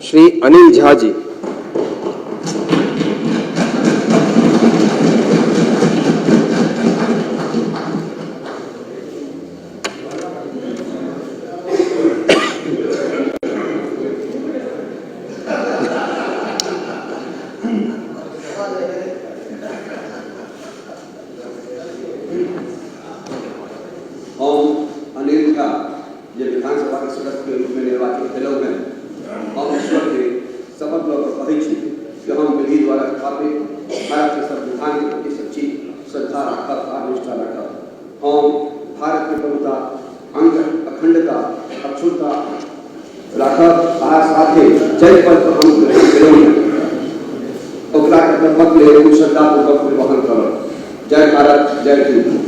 श्री अनिल झा जी। अनिल झा जो विधानसभा के सदस्य के रूप में निर्वाचित भेल हैं हम ईश्वर के शपथ लऽ कऽ कहै छी कि हम विधि द्वारा स्थापित भारत के संविधान के प्रति सच्ची श्रद्धा रखब आ निष्ठा रखब। हम भारत के प्रभुता अखंडता अक्षुण्णता रखब आ साथे जय पद पर हम ग्रहण केलहुँ ओकरा के कर्मक लेल श्रद्धापूर्वक निर्वहन करब। जय भारत जय हिंद।